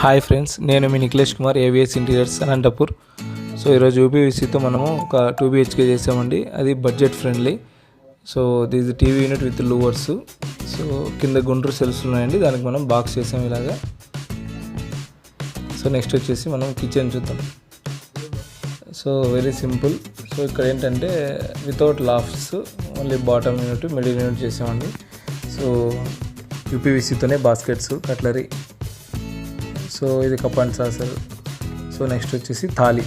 Hi friends, నేను మీ Nikhilesh Kumar, AVS interiors Anantapur. So ఈరోజు యూపీవీసీతో మనము ఒక 2 BHK చేసామండి. అది budget friendly. So this TV unit with louvers. So కింద గుండ్రు సెల్స్ ఉన్నాయండి, దానికి మనం బాక్స్ చేసాం ఇలాగా. సో నెక్స్ట్ వచ్చేసి మనం కిచెన్ చూద్దాం. So very simple. సో ఇక్కడ ఏంటంటే without lofts, only bottom unit, middle unit చేసామండి. సో యూపీవీసీతోనే బాస్కెట్స్, కట్లరీ. సో ఇది cup and saucer. So next వచ్చేసి థాలీ.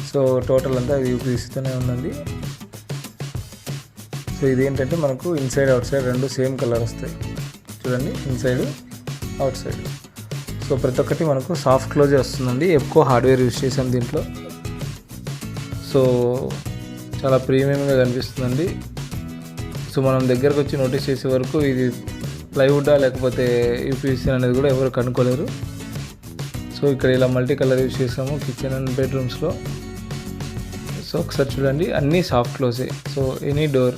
సో టోటల్ అంతా ఇది యూపీవీసీతోనే ఉందండి. సో ఇది ఏంటంటే మనకు ఇన్సైడ్ అవుట్ సైడ్ రెండు సేమ్ కలర్ వస్తాయి చూడండి, ఇన్సైడ్ అవుట్ సైడ్. సో ప్రతి ఒక్కటి మనకు సాఫ్ట్ క్లోజే వస్తుందండి. ఎక్కువ హార్డ్వేర్ యూజ్ చేసాం దీంట్లో. సో చాలా ప్రీమియంగా కనిపిస్తుందండి. సో మనం దగ్గరకు వచ్చి నోటీస్ చేసే వరకు ఇది ప్లైవుడ్డా లేకపోతే యూపీవీసీ అనేది కూడా ఎవరు కనుక్కోలేరు. సో ఇక్కడ ఇలా మల్టీ కలర్ యూజ్ చేసాము కిచెన్ అండ్ బెడ్రూమ్స్లో. సో ఒకసారి చూడండి, అన్నీ సాఫ్ట్ క్లోజే. So any door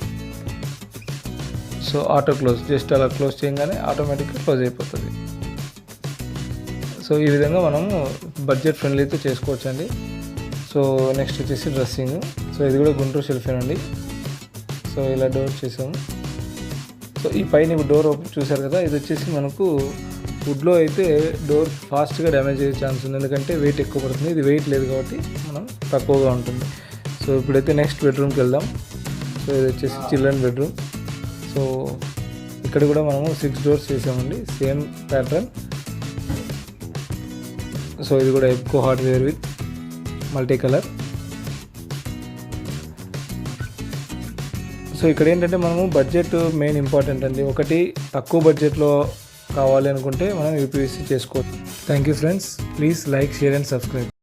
so auto close, just అలా క్లోజ్ చేయగానే ఆటోమేటిక్గా క్లోజ్ అయిపోతుంది. సో ఈ విధంగా మనము బడ్జెట్ ఫ్రెండ్లీతో చేసుకోవచ్చండి. సో నెక్స్ట్ వచ్చేసి డ్రెస్సింగ్. సో ఇది కూడా గుంటూరు షెల్ఫేనండి. సో ఇలా డోర్ చేసాము. సో ఈ పైన డోర్ ఓపెన్ చూసారు కదా, ఇది వచ్చేసి మనకు వుడ్లో అయితే డోర్ ఫాస్ట్గా డ్యామేజ్ అయ్యే ఛాన్స్ ఉంది, ఎందుకంటే వెయిట్ ఎక్కువ పడుతుంది. ఇది వెయిట్ లేదు కాబట్టి మనం తక్కువగా ఉంటుంది. సో ఇప్పుడైతే నెక్స్ట్ బెడ్రూమ్కి వెళ్దాం. సో ఇది వచ్చేసి చిల్డ్రన్ బెడ్రూమ్. సో ఇక్కడ కూడా మనము 6 డోర్స్ చేసామండి, సేమ్ ప్యాటర్న్. సో ఇది కూడా ఎక్కువ hardware with multi colour. So ఇక్కడ ఏంటంటే మనము బడ్జెట్ మెయిన్ ఇంపార్టెంట్ అండి. ఒకటి తక్కువ బడ్జెట్లో కావాలి అనుకుంటే మనం యూపీవీసీ చేసుకోవచ్చు. Thank you friends, please like, share and subscribe.